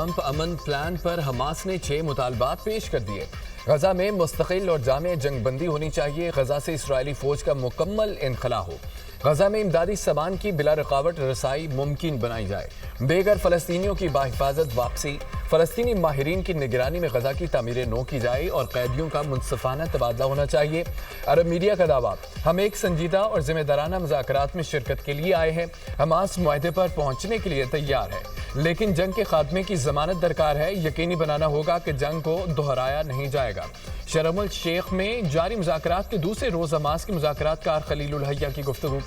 Trump امن plan پر Hamas نے 6 مطالبات پیش کر دیے۔ غزہ میں مستقل اور جامع جنگ بندی ہونی چاہیے، غزہ سے اسرائیلی فوج کا مکمل انخلا ہو، غزہ میں امدادی سامان کی بلا رکاوٹ رسائی ممکن بنائی جائے، بے گھر فلسطینیوں کی باحفاظت واپسی، فلسطینی ماہرین کی نگرانی میں غزہ کی تعمیر نو کی جائے اور قیدیوں کا منصفانہ تبادلہ ہونا چاہیے۔ عرب میڈیا کا دعویٰ، ہم ایک سنجیدہ اور ذمہ دارانہ مذاکرات میں شرکت کے لیے آئے ہیں، حماس معاہدے پر پہنچنے کے لیے تیار ہے، لیکن جنگ کے خاتمے کی ضمانت درکار ہے، یقینی بنانا ہوگا کہ جنگ کو دہرایا نہیں جائے گا۔ شرم الشیخ میں جاری مذاکرات کے دوسرے روز حماس کے مذاکرات کار خلیل الحیہ کی گفتگو۔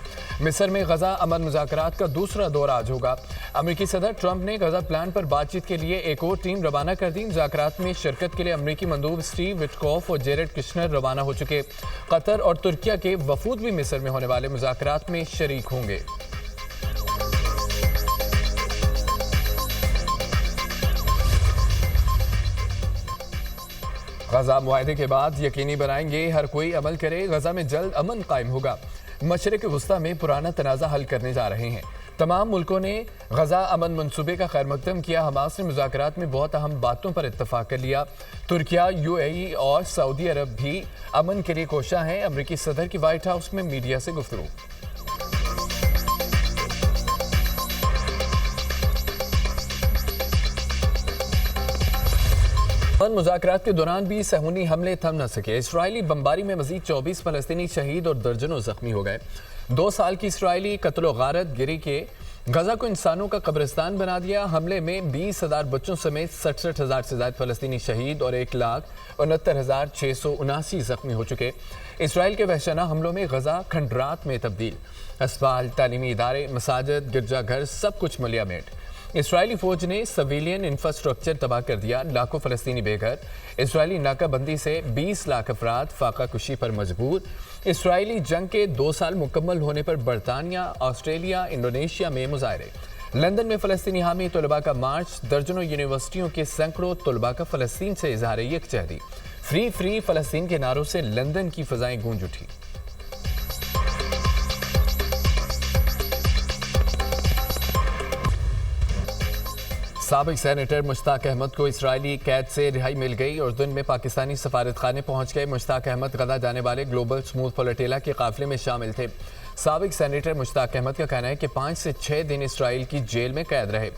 مصر میں غزہ امن مذاکرات کا دوسرا دور آج ہوگا۔ امریکی صدر ٹرمپ نے غزہ پلان پر بات چیت کے لیے ایک اور ٹیم روانہ کر دی۔ مذاکرات میں شرکت کے لیے امریکی مندوب سٹیو وٹکوف اور جیرڈ کشنر روانہ ہو چکے۔ قطر اور ترکیہ کے وفود بھی مصر میں ہونے والے مذاکرات میں شریک ہوں گے۔ غزہ معاہدے کے بعد یقینی بنائیں گے ہر کوئی عمل کرے، غزہ میں جلد امن قائم ہوگا۔ مشرق وسطی میں پرانا تنازع حل کرنے جا رہے ہیں۔ تمام ملکوں نے غزہ امن منصوبے کا خیر مقدم کیا۔ حماس نے مذاکرات میں بہت اہم باتوں پر اتفاق کر لیا۔ ترکیہ، UAE اور سعودی عرب بھی امن کے لیے کوشاں ہیں۔ امریکی صدر کی وائٹ ہاؤس میں میڈیا سے گفتگو۔ مذاکرات کے دوران بھی صہیونی حملے تھم نہ سکے۔ اسرائیلی بمباری میں مزید 24 فلسطینی شہید اور درجنوں زخمی ہو گئے۔ 2 سال کی اسرائیلی قتل و غارت گری کے غزہ کو انسانوں کا قبرستان بنا دیا۔ حملے میں 20,000 بچوں سمیت 67,000 سے زائد فلسطینی شہید اور 1,69,679 زخمی ہو چکے۔ اسرائیل کے وحشیانہ حملوں میں غزہ کھنڈرات میں تبدیل، اسپتال، تعلیمی ادارے، مساجد، گرجا گھر سب کچھ ملیا میٹ۔ اسرائیلی فوج نے سویلین انفراسٹرکچر تباہ کر دیا، لاکھوں فلسطینی بے گھر۔ اسرائیلی ناکہ بندی سے 20 لاکھ افراد فاقہ کشی پر مجبور۔ اسرائیلی جنگ کے 2 سال مکمل ہونے پر برطانیہ، آسٹریلیا، انڈونیشیا میں مظاہرے۔ لندن میں فلسطینی حامی طلباء کا مارچ، درجنوں یونیورسٹیوں کے سینکڑوں طلباء کا فلسطین سے اظہار یکجہتی۔ فری فری فلسطین کے نعروں سے لندن کی فضائیں گونج اٹھی۔ سابق سینیٹر مشتاق احمد کو اسرائیلی قید سے رہائی مل گئی۔ اردن میں پاکستانی سفارت خانے پہنچ گئے۔ مشتاق احمد غزہ جانے والے گلوبل سموتھ پلٹیلا کے قافلے میں شامل تھے۔ سابق سینیٹر مشتاق احمد کا کہنا ہے کہ 5 سے 6 دن اسرائیل کی جیل میں قید رہے۔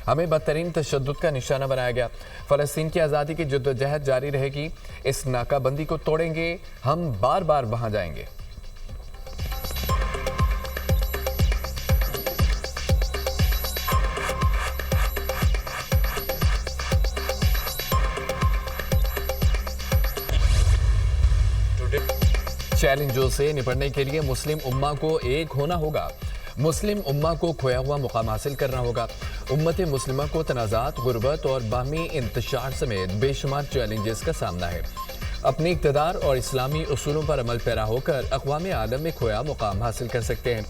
ہمیں بدترین تشدد کا نشانہ بنایا گیا۔ فلسطین کی آزادی کی جدوجہد جاری رہے گی۔ اس ناکہ بندی کو توڑیں گے، ہم بار بار وہاں جائیں گے۔ چیلنجوں سے نپٹنے کے لیے مسلم امہ کو ایک ہونا ہوگا۔ مسلم امہ کو کھویا ہوا مقام حاصل کرنا ہوگا۔ امت مسلمہ کو تنازعات، غربت اور باہمی انتشار سمیت بے شمار چیلنجز کا سامنا ہے۔ اپنی اقتدار اور اسلامی اصولوں پر عمل پیرا ہو کر اقوام عالم میں کھویا مقام حاصل کر سکتے ہیں۔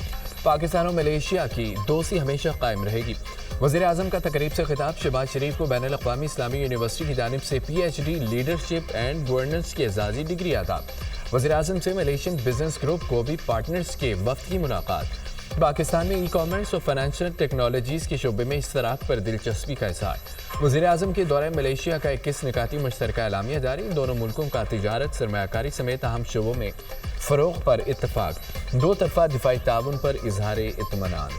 پاکستان اور ملیشیا کی دوستی ہمیشہ قائم رہے گی۔ وزیر اعظم کا تقریب سے خطاب، شہباز شریف کو بین الاقوامی اسلامی یونیورسٹی کی جانب سے PhD لیڈرشپ اینڈ گورننس کی اعزازی ڈگری عطا۔ وزیر اعظم سے ملیشین بزنس گروپ کو بھی پارٹنرز کے وفد کی ملاقات۔ پاکستان میں ای کامرس اور فائنینشل ٹیکنالوجیز کے شعبے میں اشتراک پر دلچسپی کا اظہار۔ وزیر اعظم کے دورہ ملیشیا کا 21 نکاتی مشترکہ اعلامیہ جاری، دونوں ملکوں کا تجارت، سرمایہ کاری سمیت اہم شعبوں میں فروغ پر اتفاق، 2 طرفہ دفاعی تعاون پر اظہار اطمینان۔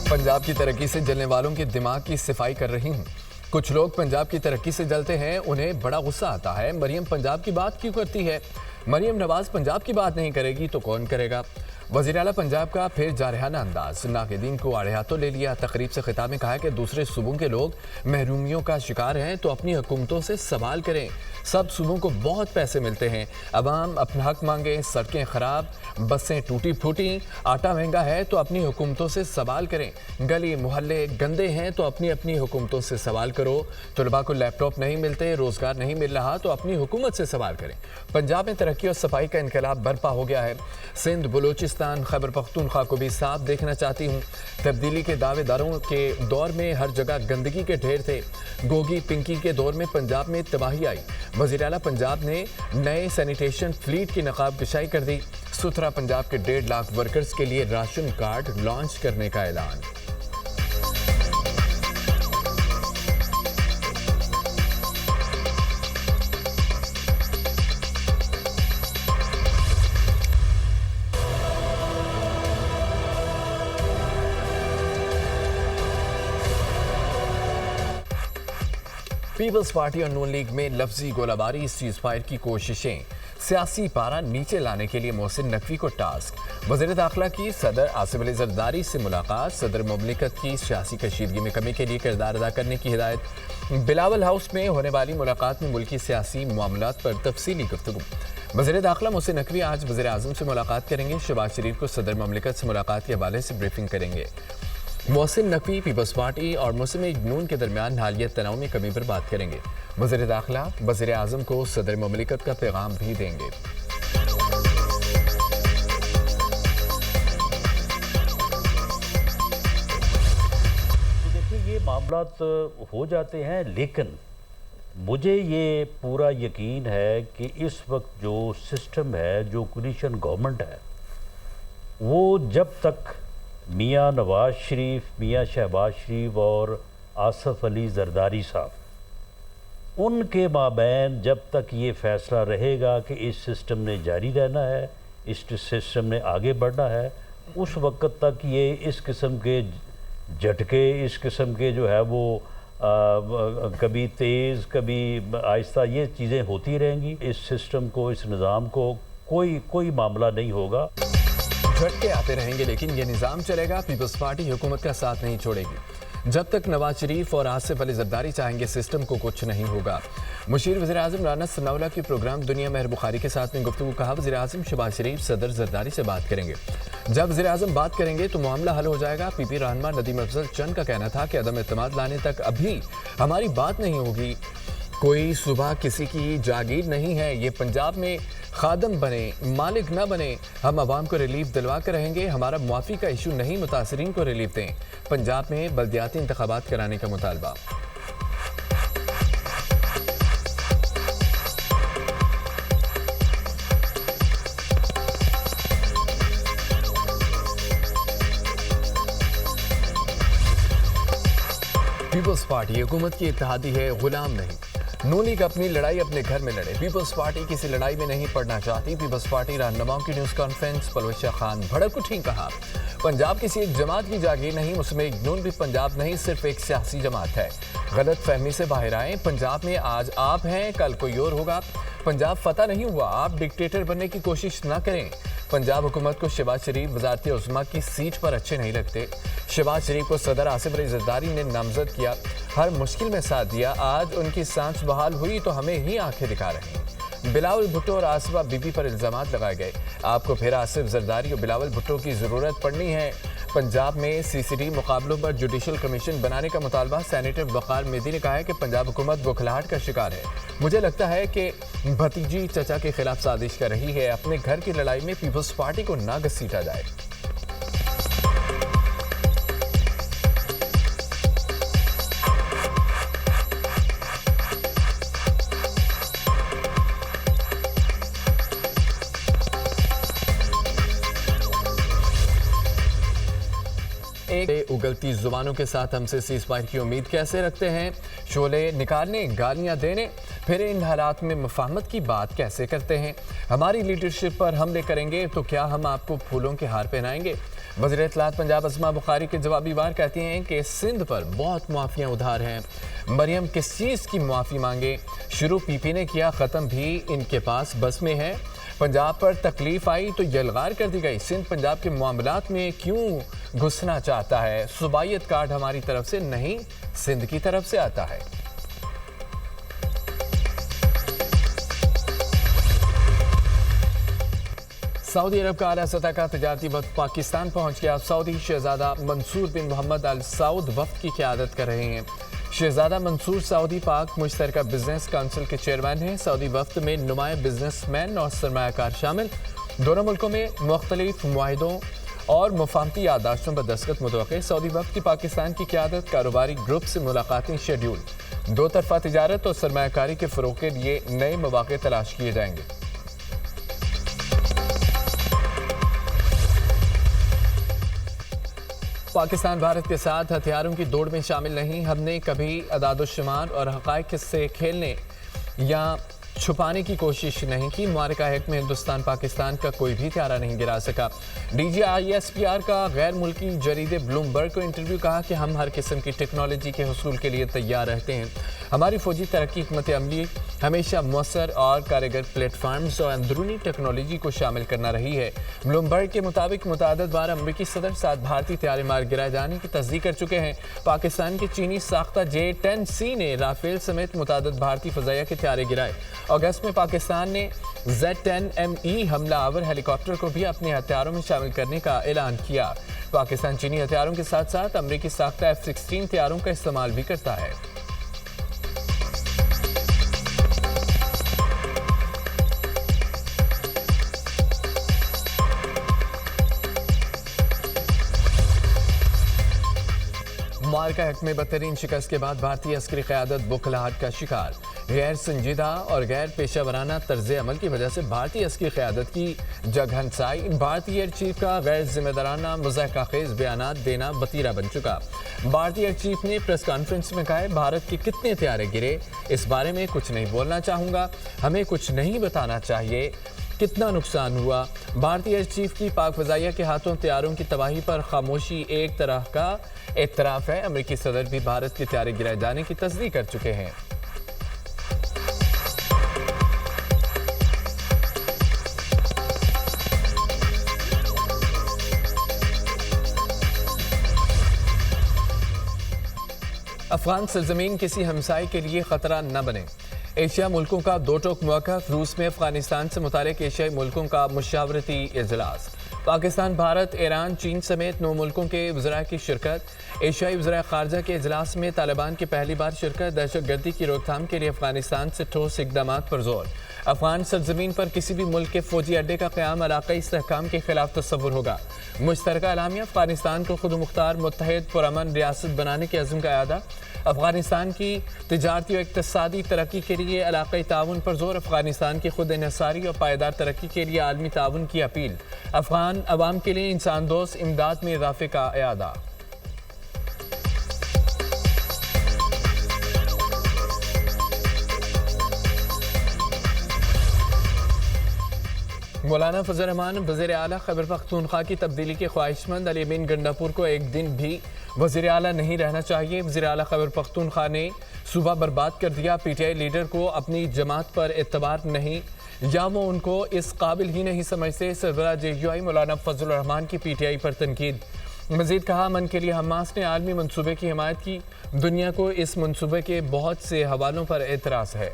پنجاب کی ترقی سے جلنے والوں کے دماغ کی صفائی کر رہی ہوں۔ کچھ لوگ پنجاب کی ترقی سے جلتے ہیں، انہیں بڑا غصہ آتا ہے۔ مریم پنجاب کی بات کیوں کرتی ہے؟ مریم نواز پنجاب کی بات نہیں کرے گی تو کون کرے گا؟ वज़ीर आला पंजाब का फिर जारहाना अंदाज, नाक़दीन को आड़े हाथों ले लिया। तकरीब से खिताब में कहा कि दूसरे सूबों के लोग महरूमियों का शिकार हैं तो अपनी हुकूमतों से सवाल करें। सब सूबों को बहुत पैसे मिलते हैं, अवाम अपना हक मांगे। सड़कें खराब, बसें टूटी फूटी, आटा महंगा है तो अपनी हुकूमतों से सवाल करें। गली मोहल्ले गंदे हैं तो अपनी अपनी हुकूमतों से सवाल करो। तलबा को लैपटॉप नहीं मिलते, रोज़गार नहीं मिल रहा तो अपनी हुकूमत से सवाल करें। पंजाब में तरक्की और सफाई का इनकलाब बर्पा हो गया है। सिंध, बलूचिस्तान, खैबर पख्तूनख्वा को भी साफ देखना चाहती हूँ। तब्दीली के दावेदारों के दौर में हर जगह गंदगी के ढेर थे। गोगी पिंकी के दौर में पंजाब में तबाही आई। वज़ीर आला पंजाब ने नए सैनिटेशन फ्लीट की नकाब कशाई कर दी। सुथरा पंजाब के 1.5 लाख वर्कर्स के लिए राशन कार्ड लॉन्च करने का ऐलान। पीपल्स पार्टी और नून लीग में लफ्जी गोलाबारी, सीज फायर की कोशिशें। सियासी पारा नीचे लाने के लिए मोहसिन नकवी को टास्क। वज़ीर दाखिला की सदर आसिफ अली जरदारी से मुलाकात। सदर मुमलिकत की सियासी कशीदगी में कमी के लिए किरदार अदा करने की हिदायत। बिलावल हाउस में होने वाली मुलाकात में मुल्की सियासी मामलात पर तफसीली गुफ्तगू। वज़ीर दाखिला मोहसिन नकवी आज वज़ीर आज़म से मुलाकात करेंगे। शहबाज शरीफ को सदर मुमलिकत से मुलाकात के हवाले से ब्रीफिंग करेंगे। मोहसिन नकवी पीपल्स पार्टी और मुस्लिम लीग नून के दरमियान हालिया तनाव में कमी पर बात करेंगे। वज़ीर दाखिला वज़ीर आज़म को सदर मुमलिकत का पैगाम भी देंगे। देखिए, ये मामलात हो जाते हैं, लेकिन मुझे ये पूरा यकीन है कि इस वक्त जो सिस्टम है, जो कोलिशन गवर्नमेंट है, वो जब तक मियाँ नवाज शरीफ, मियाँ शहबाज शरीफ और आसिफ अली जरदारी साहब, उनके माबैन जब तक ये फ़ैसला रहेगा कि इस सिस्टम ने जारी रहना है, इस सिस्टम ने आगे बढ़ना है, उस वक्त तक ये इस किस्म के झटके, इस किस्म के जो है वो कभी तेज़ कभी आहिस्ता, ये चीज़ें होती रहेंगी। इस सिस्टम को, इस निज़ाम को कोई मामला नहीं होगा। झटके आते रहेंगे लेकिन ये निज़ाम चलेगा। पीपल्स पार्टी हुकूमत का साथ नहीं छोड़ेगी। जब तक नवाज शरीफ और आसिफ अली जरदारी चाहेंगे सिस्टम को कुछ नहीं होगा। मुशीर वज़ीर आज़म राना सनाउल्लाह की प्रोग्राम दुनिया मेहर बुखारी के साथ में गुफ्तगू। कहा वज़ीर आज़म शहबाज शरीफ सदर जरदारी से बात करेंगे। जब वज़ीर आज़म बात करेंगे तो मामला हल हो जाएगा। पीपी रहनुमा नदीम अफजल चंद का कहना था कि अदम एतमाद लाने तक अभी हमारी बात नहीं होगी। कोई सुबह किसी की जागीर नहीं है। ये पंजाब में खादम बने, मालिक न बने। हम आवाम को रिलीफ दिलवा कर रहेंगे। हमारा मुआफ़ी का इशू नहीं, मुतासरीन को रिलीफ दें। पंजाब में बल्दियाती इंतखाबात कराने का मुतालबा। पीपल्स पार्टी हुकूमत की इत्तेहादी है, गुलाम नहीं। नून लीग अपनी लड़ाई अपने घर में लड़े। पीपल्स पार्टी किसी लड़ाई में नहीं पड़ना चाहती। पीपल्स पार्टी रहनुमाओं की न्यूज़ कॉन्फ्रेंस। पलवशा खान भड़क उठी, कहा पंजाब किसी एक जमात की जागीर नहीं। मुस्लिम लीग नून भी पंजाब नहीं, सिर्फ एक सियासी जमात है। गलत फहमी से बाहर आए। पंजाब में आज आप हैं, कल कोई और होगा। पंजाब फतह नहीं हुआ। आप डिक्टेटर बनने की कोशिश ना करें। पंजाब हुकूमत को शहबाज शरीफ वज़ारत उज़्मा की सीट पर अच्छे नहीं लगते। शहबाज शरीफ को सदर आसिफ अली जरदारी ने नामजद किया, हर मुश्किल में साथ दिया। आज उनकी सांस बहाल हुई तो हमें ही आंखें दिखा रहे हैं। बिलावल भुट्टो और आसिफा बीबी पर इल्ज़ामात लगाए गए। आपको फिर आसिफ जरदारी और बिलावल भुट्टो की ज़रूरत पड़नी है। पंजाब में सीसीडी मुकाबलों पर जुडिशल कमीशन बनाने का मुतालबा। सेनेटर वक़ार मेदी ने कहा है कि पंजाब हुकूमत बौखलाहट का शिकार है। मुझे लगता है कि भतीजी चचा के खिलाफ साजिश कर रही है। अपने घर की लड़ाई में पीपल्स पार्टी को ना घसीटा जाए। एक उगलती जुबानों के साथ हमसे सीज फायर की उम्मीद कैसे रखते हैं? शोले निकालने, गालियां देने, फिर इन हालात में मुफाहमत की बात कैसे करते हैं? हमारी लीडरशिप पर हमले करेंगे तो क्या हम आपको फूलों के हार पहनाएंगे? वज़ीर इत्तलात पंजाब अस्मा बुखारी के जवाबी वार कहती हैं कि सिंध पर बहुत मुआफ़ियाँ उधार हैं। मरियम किस चीज़ की मुआफ़ी मांगे? शुरू पीपी ने किया, ख़त्म भी इनके पास बस में है। पंजाब पर तकलीफ आई तो यलगार कर दी गई। सिंध पंजाब के मामलात में क्यों घुसना चाहता है? सूबाइयत कार्ड हमारी तरफ से नहीं, सिंध की तरफ से आता है। सऊदी अरब का आला सतह का तजारती वफ्द पाकिस्तान पहुंच गया। सऊदी शहजादा मंसूर बिन मोहम्मद अल सऊद वफ्द की क़यादत कर रहे हैं। शहजादा मंसूर सऊदी पाक मुश्तरका बिजनेस काउंसिल के चेयरमैन हैं। सऊदी वफ्द में नुमाया बिजनेसमैन और सरमायाकार शामिल। दोनों मुल्कों में मुख्तलिफ मुआहिदों और मुफाहमती याददाश्तों पर दस्तखत मुतवक्के। सऊदी वफ्द की पाकिस्तान की क़यादत, कारोबारी ग्रुप से मुलाकातें शेड्यूल। दो तरफा तिजारत और सरमायाकारी के फ़रोग़ के लिए नए मौक़े तलाश किए जाएंगे। पाकिस्तान भारत के साथ हथियारों की दौड़ में शामिल नहीं। हमने कभी अदाद-ओ-शुमार और हक़ाइक़ से खेलने या छुपाने की कोशिश नहीं की। मुआरका हक में हिंदुस्तान पाकिस्तान का कोई भी त्यारा नहीं गिरा सका। DGISPR का गैर मुल्की जरीदे ब्लूमबर्ग को इंटरव्यू, कहा कि हम हर किस्म की टेक्नोलॉजी के हुसूल के लिए तैयार रहते हैं। हमारी फौजी तरक्की हिकमत अमली हमेशा मौसर और कारगर प्लेटफार्म्स और अंदरूनी टेक्नोलॉजी को शामिल करना रही है। ब्लूमबर्ग के मुताबिक मुतअद्दिद बार अमरीकी सदर 7 भारतीय त्यारे मार गिराए जाने की तस्दीक कर चुके हैं। पाकिस्तान की चीनी साख्ता J-10C ने राफेल समेत मुतअद्दिद भारतीय फ़ज़ाइया के त्यारे गिराए। अगस्त में पाकिस्तान ने Z-10ME हमला आवर हेलीकॉप्टर को भी अपने हथियारों में शामिल करने का ऐलान किया। पाकिस्तान चीनी हथियारों के साथ साथ अमरीकी साख्ता F-16 हथियारों का इस्तेमाल भी करता है। मुआरका हक में बदतरीन शिकस्त के बाद भारतीय अस्करी क़यादत बुखलाहट का शिकार। गैर संजीदा और गैर पेशा वराना तर्ज अमल की वजह से भारतीय अस्करी क़यादत की जगहंसाई। भारतीय एयर चीफ का गैर जिम्मेदाराना मुज़ाहकाखेज़ बयानात देना वतीरा बन चुका। भारतीय एयर चीफ ने प्रेस कॉन्फ्रेंस में कहा, भारत के कितने त्यारे गिरे इस बारे में कुछ नहीं बोलना चाहूँगा, हमें कुछ नहीं बताना चाहिए। कितना नुकसान हुआ? भारतीय एयर चीफ की पाक फ़ज़ाइया के हाथों त्यारों की तबाही पर खामोशी एक तरह का एतराफ़ है। अमरीकी सदर भी भारत के त्यारे गिराए जाने की तस्दीक कर चुके हैं। अफगान सरजमीन किसी हमसाए के लिए खतरा न बने। एशिया मुल्कों का दो टोक मौक़िफ़। रूस में अफगानिस्तान से मुतालिक एशियाई मुल्कों का मुशावरती इजलास। पाकिस्तान, भारत, ईरान, चीन समेत 9 मुल्कों के वज़रा की शिरकत। एशियाई वज़रा ख़ारजा के इजलास में तालिबान की पहली बार शिरकत। दहशतगर्दी की रोकथाम के लिए अफगानिस्तान से ठोस इक़दामात पर जोर। अफगान सरजमीन पर किसी भी मुल्क के फ़ौजी अड्डे का क़याम इलाक़ाई इस्तेहकाम के खिलाफ तस्वुर होगा। मुश्तरका एलामिया अफगानिस्तान को खुद मुख्तार मुत्तहिद पुरअमन रियासत बनाने के अज़्म का अदा। अफगानिस्तान की तिजारती और इक़्तिसादी तरक्की के लिए इलाक़ाई ताउन पर जोर। अफगानिस्तान की खुद इन्हिसारी और पायदार तरक्की के लिए आलमी ताउन की अपील। अफगान अवाम के लिए इंसान दोस्त इमदाद में इजाफे का अदा। मौलाना फजल रहमान वज़ीर आला खैबर पख्तूनख्वा की तब्दीली के ख्वाहिशमंद। अली बिन गंडापुर को एक दिन भी वज़ीर आला नहीं रहना चाहिए। वज़ीर आला खैबर पख्तूनख्वा ने सूबा बर्बाद कर दिया। PTI लीडर को अपनी जमात पर एतबार नहीं या वो उनको इस काबिल ही नहीं समझते। सरबराह JUI मौलाना फजल रहमान की PTI पर तनकीद। मज़ीद कहा, अमन के लिए हमास ने आलमी मनसूबे की हिमायत की। दुनिया को इस मनसूबे के बहुत से हवालों पर एतराज़ है।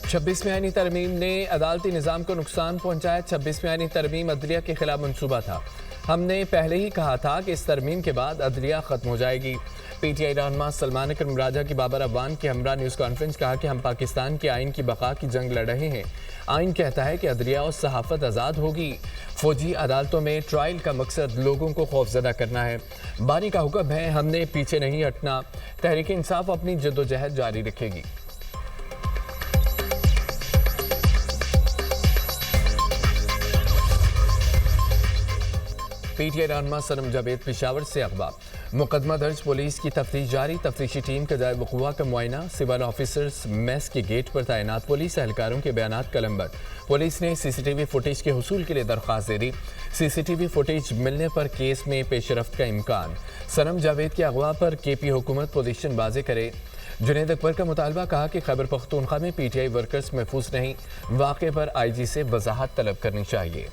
26वीं आईनी तरमीम ने अदालती निज़ाम को नुकसान पहुंचाया। 26वीं आईनी तरमीम अदलिया के खिलाफ मंसूबा था। हमने पहले ही कहा था कि इस तरमीम के बाद अदलिया ख़त्म हो जाएगी। PTI रहनुमा सलमान अकरम राजा की बाबर अफगान के हमरा न्यूज़ कॉन्फ्रेंस कहा कि हम पाकिस्तान के आइन की बका की जंग लड़ रहे हैं। आइन कहता है कि अदलिया और सहाफ़त आज़ाद होगी। फ़ौजी अदालतों में ट्रायल का मकसद लोगों को खौफजदा करना है। बारी का हुक्म है, हमने पीछे नहीं हटना। तहरीक इंसाफ अपनी जद्दोजहद जारी रखेगी। PTI रहनुमा सनम जावेद पेशावर से अखबार। मुकदमा दर्ज, पुलिस की तफ्तीश जारी। तफ्तीशी टीम का जाए वक़ुआ का मुआयना। सिविल ऑफिसर्स मेस के गेट पर तैनात पुलिस एहलकारों के बयानात कलमबंद। पुलिस ने सीसीटीवी फुटेज के हुसूल के लिए दरख्वास्त दे दी। सीसीटीवी फुटेज मिलने पर केस में पेशरफ्त का इम्कान। सनम जावेद के अगवा पर केपी हुकूमत पोजीशन वाज़े करे। जुनैद अकबर का मुतालबा, कहा कि खैबर पख्तूनख्वा में पीटीआई वर्कर्स महफूज नहीं, वाक़े पर आईजी से वजाहत तलब करनी चाहिए।